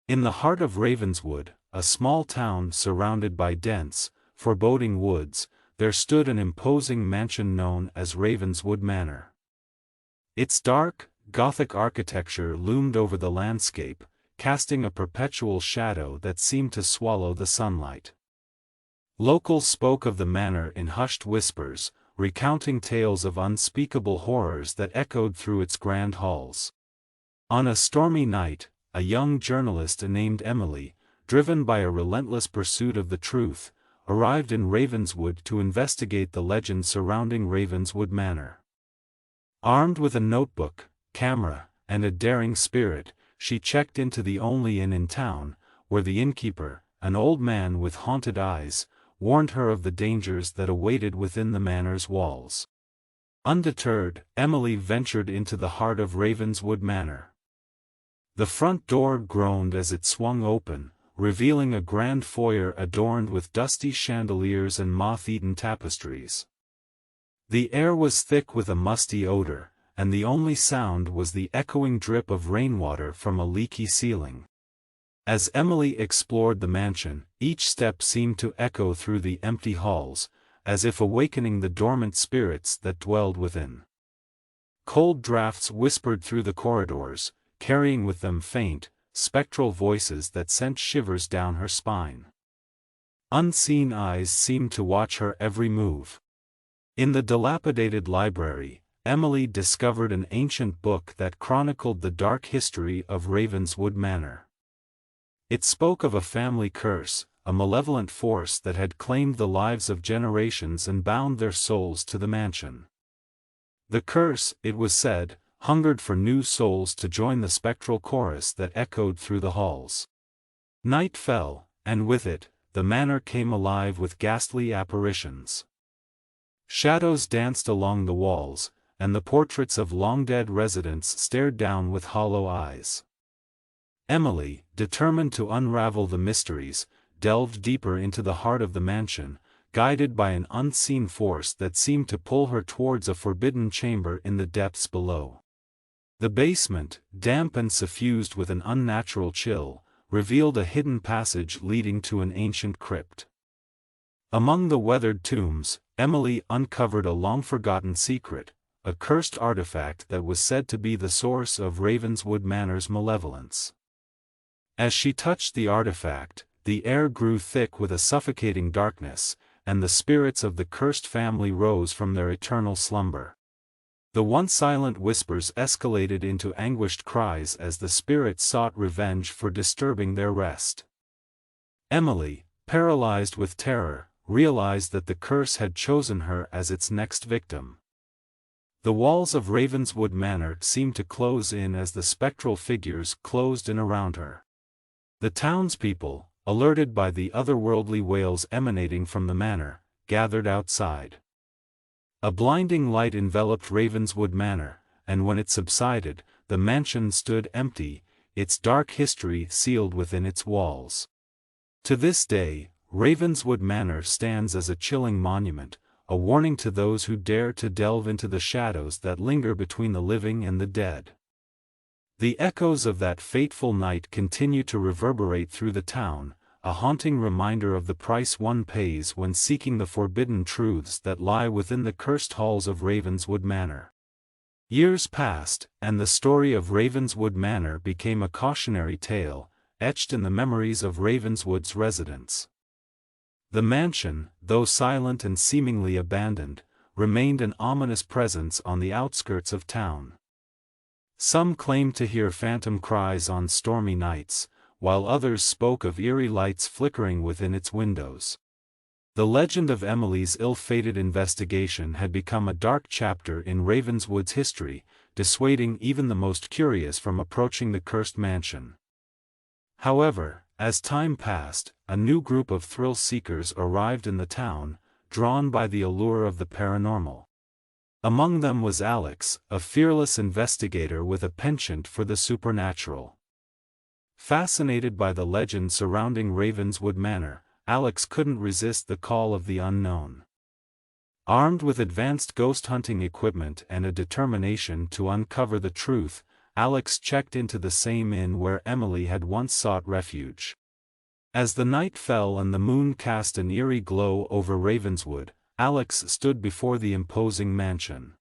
In the heart of Ravenswood, a small town surrounded by dense, foreboding woods, there stood an imposing mansion known as Ravenswood Manor. Its dark, Gothic architecture loomed over the landscape, casting a perpetual shadow that seemed to swallow the sunlight. Locals spoke of the manor in hushed whispers, recounting tales of unspeakable horrors that echoed through its grand halls. On a stormy night, a young journalist named Emily, driven by a relentless pursuit of the truth, arrived in Ravenswood to investigate the legend surrounding Ravenswood Manor. Armed with a notebook, camera, and a daring spirit, she checked into the only inn in town, where the innkeeper, an old man with haunted eyes, warned her of the dangers that awaited within the manor's walls. Undeterred, Emily ventured into the heart of Ravenswood Manor. The front door groaned as it swung open, revealing a grand foyer adorned with dusty chandeliers and moth-eaten tapestries. The air was thick with a musty odor, and the only sound was the echoing drip of rainwater from a leaky ceiling. As Emily explored the mansion, each step seemed to echo through the empty halls, as if awakening the dormant spirits that dwelled within. Cold draughts whispered through the corridors, carrying with them faint, spectral voices that sent shivers down her spine. Unseen eyes seemed to watch her every move. In the dilapidated library, Emily discovered an ancient book that chronicled the dark history of Ravenswood Manor. It spoke of a family curse, a malevolent force that had claimed the lives of generations and bound their souls to the mansion. The curse, it was said, hungered for new souls to join the spectral chorus that echoed through the halls. Night fell, and with it, the manor came alive with ghastly apparitions. Shadows danced along the walls, and the portraits of long-dead residents stared down with hollow eyes. Emily, determined to unravel the mysteries, delved deeper into the heart of the mansion, guided by an unseen force that seemed to pull her towards a forbidden chamber in the depths below. The basement, damp and suffused with an unnatural chill, revealed a hidden passage leading to an ancient crypt. Among the weathered tombs, Emily uncovered a long-forgotten secret, a cursed artifact that was said to be the source of Ravenswood Manor's malevolence. As she touched the artifact, the air grew thick with a suffocating darkness, and the spirits of the cursed family rose from their eternal slumber. The once silent whispers escalated into anguished cries as the spirits sought revenge for disturbing their rest. Emily, paralyzed with terror, realized that the curse had chosen her as its next victim. The walls of Ravenswood Manor seemed to close in as the spectral figures closed in around her. The townspeople, alerted by the otherworldly wails emanating from the manor, gathered outside. A blinding light enveloped Ravenswood Manor, and when it subsided, the mansion stood empty, its dark history sealed within its walls. To this day, Ravenswood Manor stands as a chilling monument, a warning to those who dare to delve into the shadows that linger between the living and the dead. The echoes of that fateful night continue to reverberate through the town, a haunting reminder of the price one pays when seeking the forbidden truths that lie within the cursed halls of Ravenswood Manor. Years passed, and the story of Ravenswood Manor became a cautionary tale, etched in the memories of Ravenswood's residents. The mansion, though silent and seemingly abandoned, remained an ominous presence on the outskirts of town. Some claimed to hear phantom cries on stormy nights, while others spoke of eerie lights flickering within its windows. The legend of Emily's ill-fated investigation had become a dark chapter in Ravenswood's history, dissuading even the most curious from approaching the cursed mansion. However, as time passed, a new group of thrill-seekers arrived in the town, drawn by the allure of the paranormal. Among them was Alex, a fearless investigator with a penchant for the supernatural. Fascinated by the legend surrounding Ravenswood Manor, Alex couldn't resist the call of the unknown. Armed with advanced ghost hunting equipment and a determination to uncover the truth, Alex checked into the same inn where Emily had once sought refuge. As the night fell and the moon cast an eerie glow over Ravenswood, Alex stood before the imposing mansion.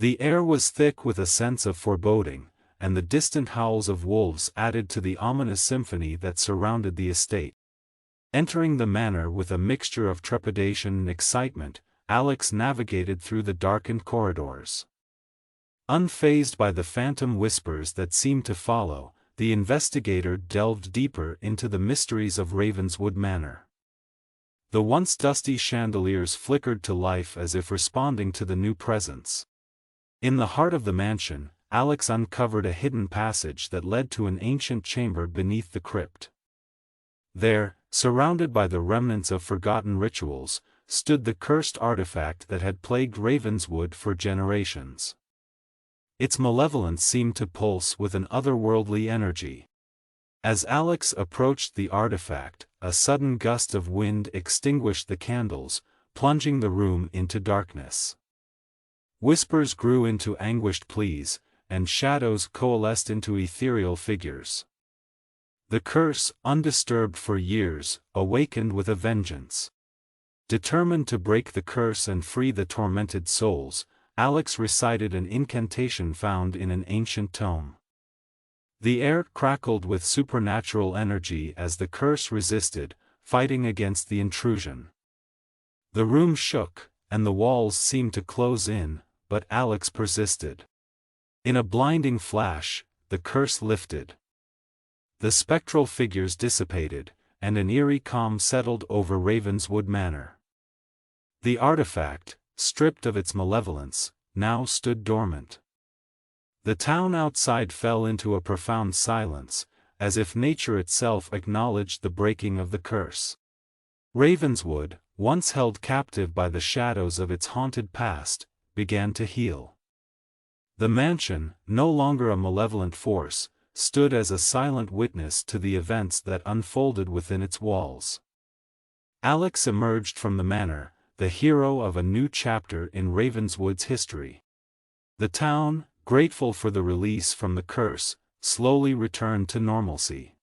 The air was thick with a sense of foreboding, and the distant howls of wolves added to the ominous symphony that surrounded the estate. Entering the manor with a mixture of trepidation and excitement, Alex navigated through the darkened corridors. Unfazed by the phantom whispers that seemed to follow, the investigator delved deeper into the mysteries of Ravenswood Manor. The once dusty chandeliers flickered to life as if responding to the new presence. In the heart of the mansion, Alex uncovered a hidden passage that led to an ancient chamber beneath the crypt. There, surrounded by the remnants of forgotten rituals, stood the cursed artifact that had plagued Ravenswood for generations. Its malevolence seemed to pulse with an otherworldly energy. As Alex approached the artifact, a sudden gust of wind extinguished the candles, plunging the room into darkness. Whispers grew into anguished pleas, and shadows coalesced into ethereal figures. The curse, undisturbed for years, awakened with a vengeance. Determined to break the curse and free the tormented souls, Alex recited an incantation found in an ancient tome. The air crackled with supernatural energy as the curse resisted, fighting against the intrusion. The room shook, and the walls seemed to close in, but Alex persisted. In a blinding flash, the curse lifted. The spectral figures dissipated, and an eerie calm settled over Ravenswood Manor. The artifact, stripped of its malevolence, now stood dormant. The town outside fell into a profound silence, as if nature itself acknowledged the breaking of the curse. Ravenswood, once held captive by the shadows of its haunted past, began to heal. The mansion, no longer a malevolent force, stood as a silent witness to the events that unfolded within its walls. Alex emerged from the manor, the hero of a new chapter in Ravenswood's history. The town, grateful for the release from the curse, slowly returned to normalcy.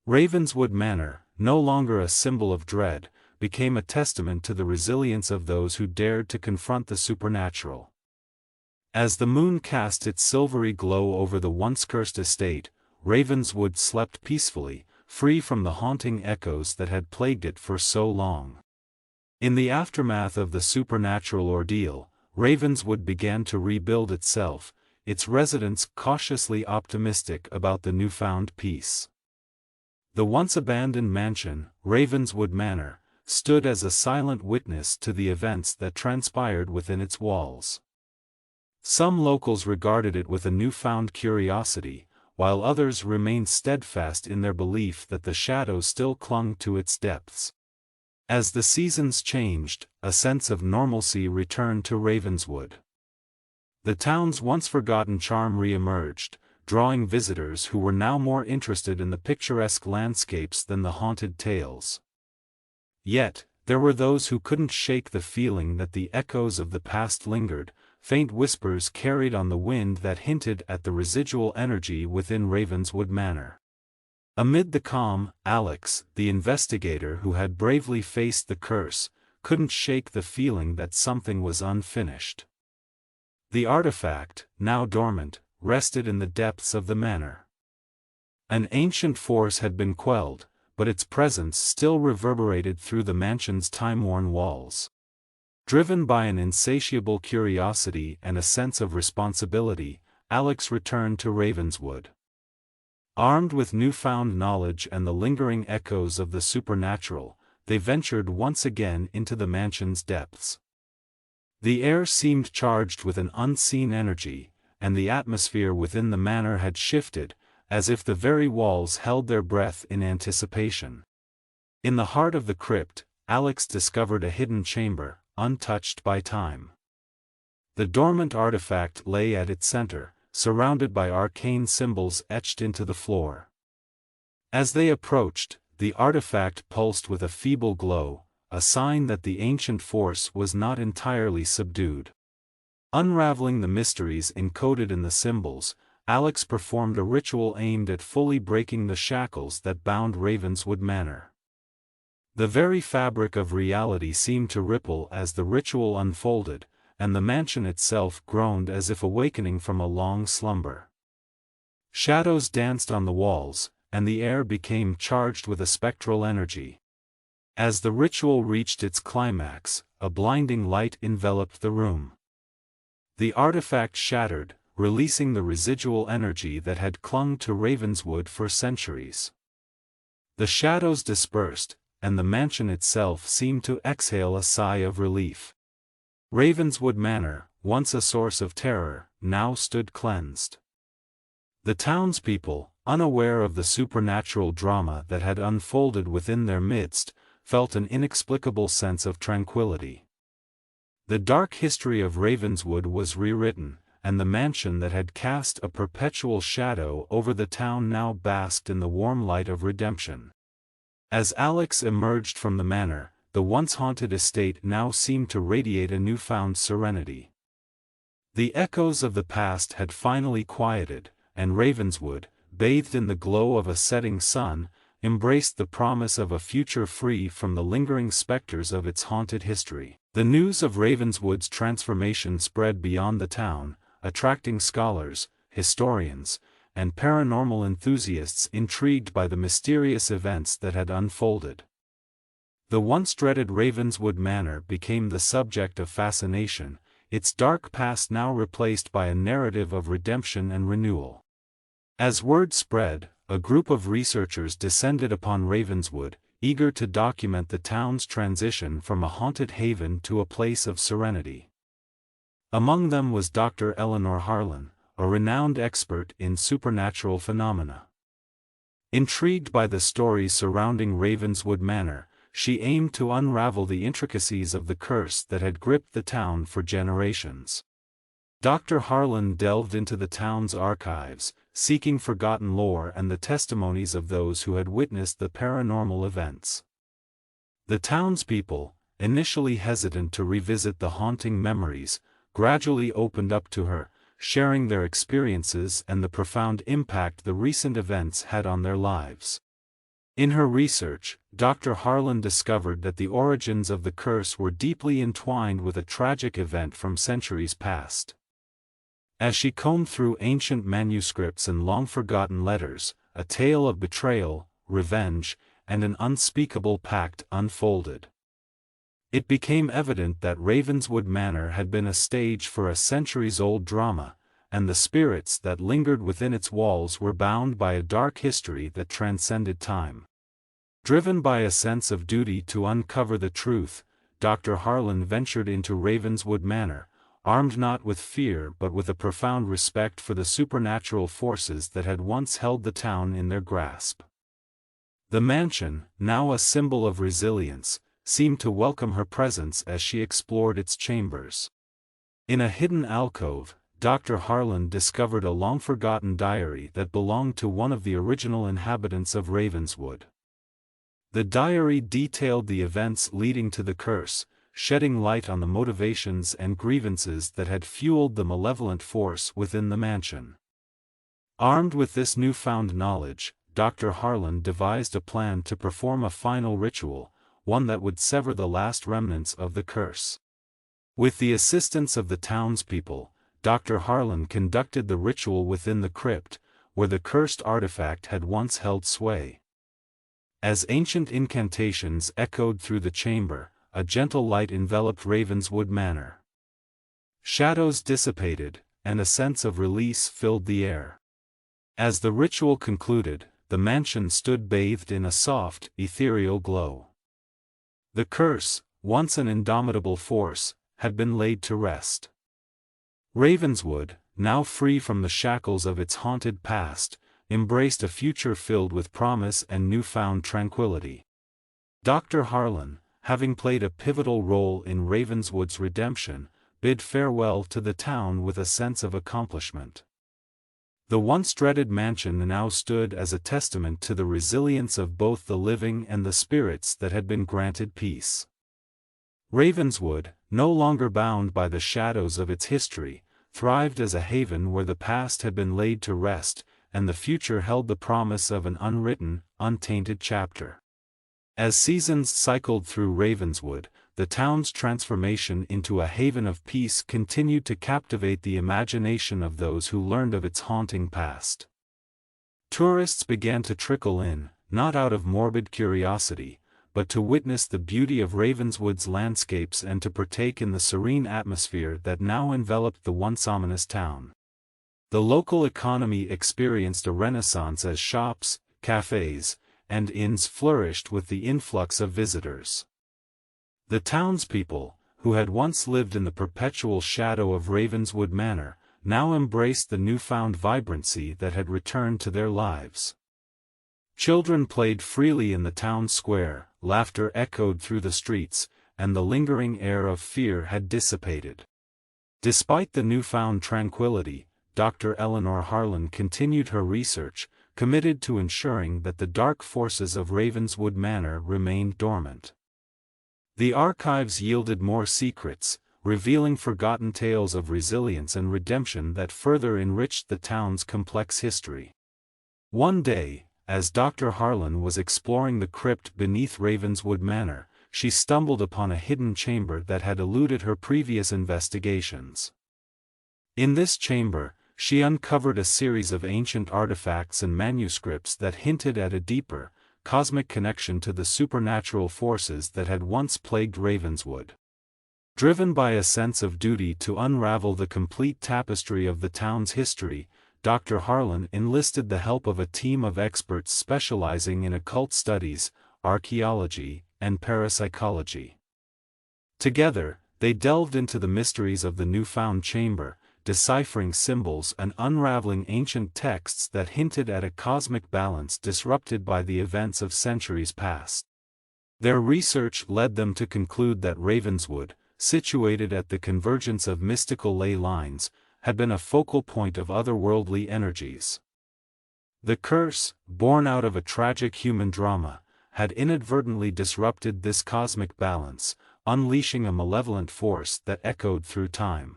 Ravenswood Manor, no longer a symbol of dread, became a testament to the resilience of those who dared to confront the supernatural. As the moon cast its silvery glow over the once cursed estate, Ravenswood slept peacefully, free from the haunting echoes that had plagued it for so long. In the aftermath of the supernatural ordeal, Ravenswood began to rebuild itself, its residents cautiously optimistic about the newfound peace. The once abandoned mansion, Ravenswood Manor, stood as a silent witness to the events that transpired within its walls. Some locals regarded it with a newfound curiosity, while others remained steadfast in their belief that the shadows still clung to its depths. As the seasons changed, a sense of normalcy returned to Ravenswood. The town's once forgotten charm re-emerged, drawing visitors who were now more interested in the picturesque landscapes than the haunted tales. Yet, there were those who couldn't shake the feeling that the echoes of the past lingered, faint whispers carried on the wind that hinted at the residual energy within Ravenswood Manor. Amid the calm, Alex, the investigator who had bravely faced the curse, couldn't shake the feeling that something was unfinished. The artifact, now dormant, rested in the depths of the manor. An ancient force had been quelled, but its presence still reverberated through the mansion's time-worn walls. Driven by an insatiable curiosity and a sense of responsibility, Alex returned to Ravenswood. Armed with newfound knowledge and the lingering echoes of the supernatural, they ventured once again into the mansion's depths. The air seemed charged with an unseen energy, and the atmosphere within the manor had shifted, as if the very walls held their breath in anticipation. In the heart of the crypt, Alex discovered a hidden chamber, untouched by time. The dormant artifact lay at its center, surrounded by arcane symbols etched into the floor. As they approached, the artifact pulsed with a feeble glow, a sign that the ancient force was not entirely subdued. Unraveling the mysteries encoded in the symbols, Alex performed a ritual aimed at fully breaking the shackles that bound Ravenswood Manor. The very fabric of reality seemed to ripple as the ritual unfolded, and the mansion itself groaned as if awakening from a long slumber. Shadows danced on the walls, and the air became charged with a spectral energy. As the ritual reached its climax, a blinding light enveloped the room. The artifact shattered, releasing the residual energy that had clung to Ravenswood for centuries. The shadows dispersed, and the mansion itself seemed to exhale a sigh of relief. Ravenswood Manor, once a source of terror, now stood cleansed. The townspeople, unaware of the supernatural drama that had unfolded within their midst, felt an inexplicable sense of tranquility. The dark history of Ravenswood was rewritten, and the mansion that had cast a perpetual shadow over the town now basked in the warm light of redemption. As Alex emerged from the manor, the once haunted estate now seemed to radiate a newfound serenity. The echoes of the past had finally quieted, and Ravenswood, bathed in the glow of a setting sun, embraced the promise of a future free from the lingering specters of its haunted history. The news of Ravenswood's transformation spread beyond the town, attracting scholars, historians, and paranormal enthusiasts intrigued by the mysterious events that had unfolded. The once dreaded Ravenswood Manor became the subject of fascination, its dark past now replaced by a narrative of redemption and renewal. As word spread, a group of researchers descended upon Ravenswood, eager to document the town's transition from a haunted haven to a place of serenity. Among them was Dr. Eleanor Harlan, a renowned expert in supernatural phenomena. Intrigued by the stories surrounding Ravenswood Manor, she aimed to unravel the intricacies of the curse that had gripped the town for generations. Dr. Harlan delved into the town's archives, seeking forgotten lore and the testimonies of those who had witnessed the paranormal events. The townspeople, initially hesitant to revisit the haunting memories, gradually opened up to her, sharing their experiences and the profound impact the recent events had on their lives. In her research, Dr. Harlan discovered that the origins of the curse were deeply entwined with a tragic event from centuries past. As she combed through ancient manuscripts and long-forgotten letters, a tale of betrayal, revenge, and an unspeakable pact unfolded. It became evident that Ravenswood Manor had been a stage for a centuries-old drama, and the spirits that lingered within its walls were bound by a dark history that transcended time. Driven by a sense of duty to uncover the truth, Dr. Harlan ventured into Ravenswood Manor, armed not with fear but with a profound respect for the supernatural forces that had once held the town in their grasp. The mansion, now a symbol of resilience, seemed to welcome her presence as she explored its chambers. In a hidden alcove, Dr. Harlan discovered a long-forgotten diary that belonged to one of the original inhabitants of Ravenswood. The diary detailed the events leading to the curse, shedding light on the motivations and grievances that had fueled the malevolent force within the mansion. Armed with this newfound knowledge, Dr. Harlan devised a plan to perform a final ritual, one that would sever the last remnants of the curse. With the assistance of the townspeople, Dr. Harlan conducted the ritual within the crypt, where the cursed artifact had once held sway. As ancient incantations echoed through the chamber, a gentle light enveloped Ravenswood Manor. Shadows dissipated, and a sense of release filled the air. As the ritual concluded, the mansion stood bathed in a soft, ethereal glow. The curse, once an indomitable force, had been laid to rest. Ravenswood, now free from the shackles of its haunted past, embraced a future filled with promise and newfound tranquility. Dr. Harlan, having played a pivotal role in Ravenswood's redemption, bid farewell to the town with a sense of accomplishment. The once dreaded mansion now stood as a testament to the resilience of both the living and the spirits that had been granted peace. Ravenswood, no longer bound by the shadows of its history, thrived as a haven where the past had been laid to rest, and the future held the promise of an unwritten, untainted chapter. As seasons cycled through Ravenswood, the town's transformation into a haven of peace continued to captivate the imagination of those who learned of its haunting past. Tourists began to trickle in, not out of morbid curiosity, but to witness the beauty of Ravenswood's landscapes and to partake in the serene atmosphere that now enveloped the once ominous town. The local economy experienced a renaissance as shops, cafes, and inns flourished with the influx of visitors. The townspeople, who had once lived in the perpetual shadow of Ravenswood Manor, now embraced the newfound vibrancy that had returned to their lives. Children played freely in the town square, laughter echoed through the streets, and the lingering air of fear had dissipated. Despite the newfound tranquility, Dr. Eleanor Harlan continued her research, committed to ensuring that the dark forces of Ravenswood Manor remained dormant. The archives yielded more secrets, revealing forgotten tales of resilience and redemption that further enriched the town's complex history. One day, as Dr. Harlan was exploring the crypt beneath Ravenswood Manor, she stumbled upon a hidden chamber that had eluded her previous investigations. In this chamber, she uncovered a series of ancient artifacts and manuscripts that hinted at a deeper, cosmic connection to the supernatural forces that had once plagued Ravenswood. Driven by a sense of duty to unravel the complete tapestry of the town's history, Dr. Harlan enlisted the help of a team of experts specializing in occult studies, archaeology, and parapsychology. Together, they delved into the mysteries of the newfound chamber, deciphering symbols and unraveling ancient texts that hinted at a cosmic balance disrupted by the events of centuries past. Their research led them to conclude that Ravenswood, situated at the convergence of mystical ley lines, had been a focal point of otherworldly energies. The curse, born out of a tragic human drama, had inadvertently disrupted this cosmic balance, unleashing a malevolent force that echoed through time.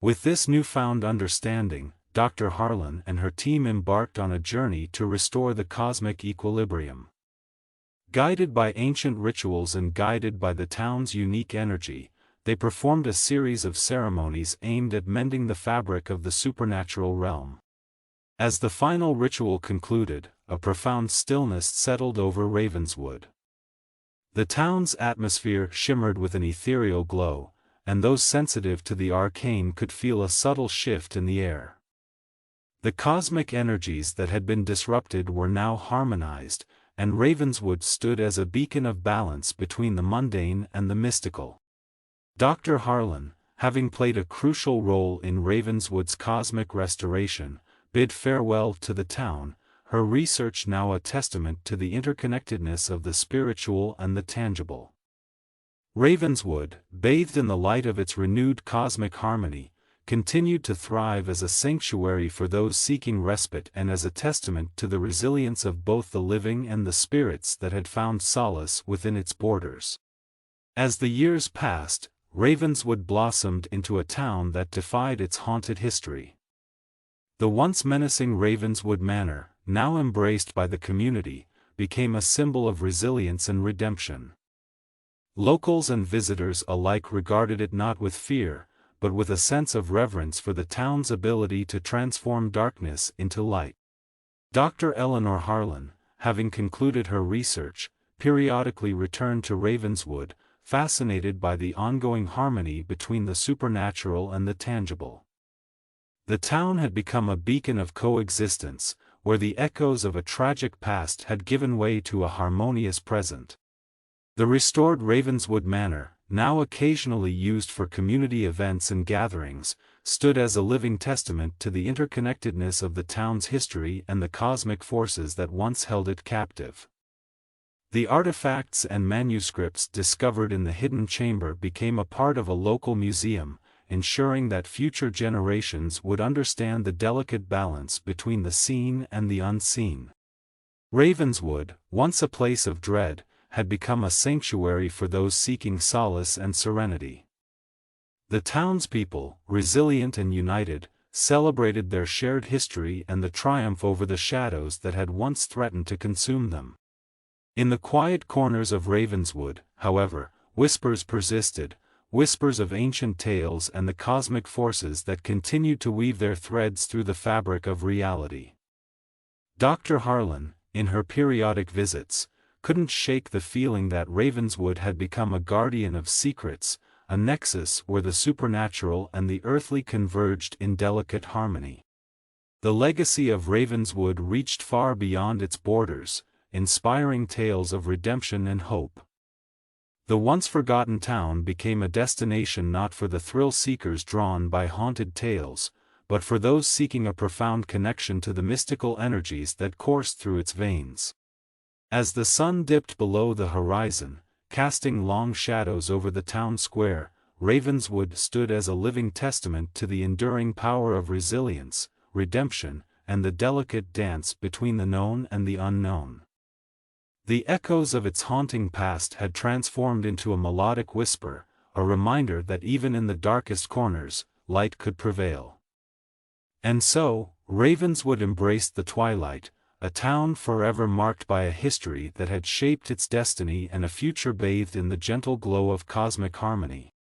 With this newfound understanding, Dr. Harlan and her team embarked on a journey to restore the cosmic equilibrium. Guided by ancient rituals and guided by the town's unique energy, they performed a series of ceremonies aimed at mending the fabric of the supernatural realm. As the final ritual concluded, a profound stillness settled over Ravenswood. The town's atmosphere shimmered with an ethereal glow, and those sensitive to the arcane could feel a subtle shift in the air. The cosmic energies that had been disrupted were now harmonized, and Ravenswood stood as a beacon of balance between the mundane and the mystical. Dr. Harlan, having played a crucial role in Ravenswood's cosmic restoration, bid farewell to the town, her research now a testament to the interconnectedness of the spiritual and the tangible. Ravenswood, bathed in the light of its renewed cosmic harmony, continued to thrive as a sanctuary for those seeking respite and as a testament to the resilience of both the living and the spirits that had found solace within its borders. As the years passed, Ravenswood blossomed into a town that defied its haunted history. The once menacing Ravenswood Manor, now embraced by the community, became a symbol of resilience and redemption. Locals and visitors alike regarded it not with fear, but with a sense of reverence for the town's ability to transform darkness into light. Dr. Eleanor Harlan, having concluded her research, periodically returned to Ravenswood, fascinated by the ongoing harmony between the supernatural and the tangible. The town had become a beacon of coexistence, where the echoes of a tragic past had given way to a harmonious present. The restored Ravenswood Manor, now occasionally used for community events and gatherings, stood as a living testament to the interconnectedness of the town's history and the cosmic forces that once held it captive. The artifacts and manuscripts discovered in the hidden chamber became a part of a local museum, ensuring that future generations would understand the delicate balance between the seen and the unseen. Ravenswood, once a place of dread, had become a sanctuary for those seeking solace and serenity. The townspeople, resilient and united, celebrated their shared history and the triumph over the shadows that had once threatened to consume them. In the quiet corners of Ravenswood, however, whispers persisted, whispers of ancient tales and the cosmic forces that continued to weave their threads through the fabric of reality. Dr. Harlan, in her periodic visits, couldn't shake the feeling that Ravenswood had become a guardian of secrets, a nexus where the supernatural and the earthly converged in delicate harmony. The legacy of Ravenswood reached far beyond its borders, inspiring tales of redemption and hope. The once forgotten town became a destination not for the thrill-seekers drawn by haunted tales, but for those seeking a profound connection to the mystical energies that coursed through its veins. As the sun dipped below the horizon, casting long shadows over the town square, Ravenswood stood as a living testament to the enduring power of resilience, redemption, and the delicate dance between the known and the unknown. The echoes of its haunting past had transformed into a melodic whisper, a reminder that even in the darkest corners, light could prevail. And so, Ravenswood embraced the twilight, a town forever marked by a history that had shaped its destiny and a future bathed in the gentle glow of cosmic harmony.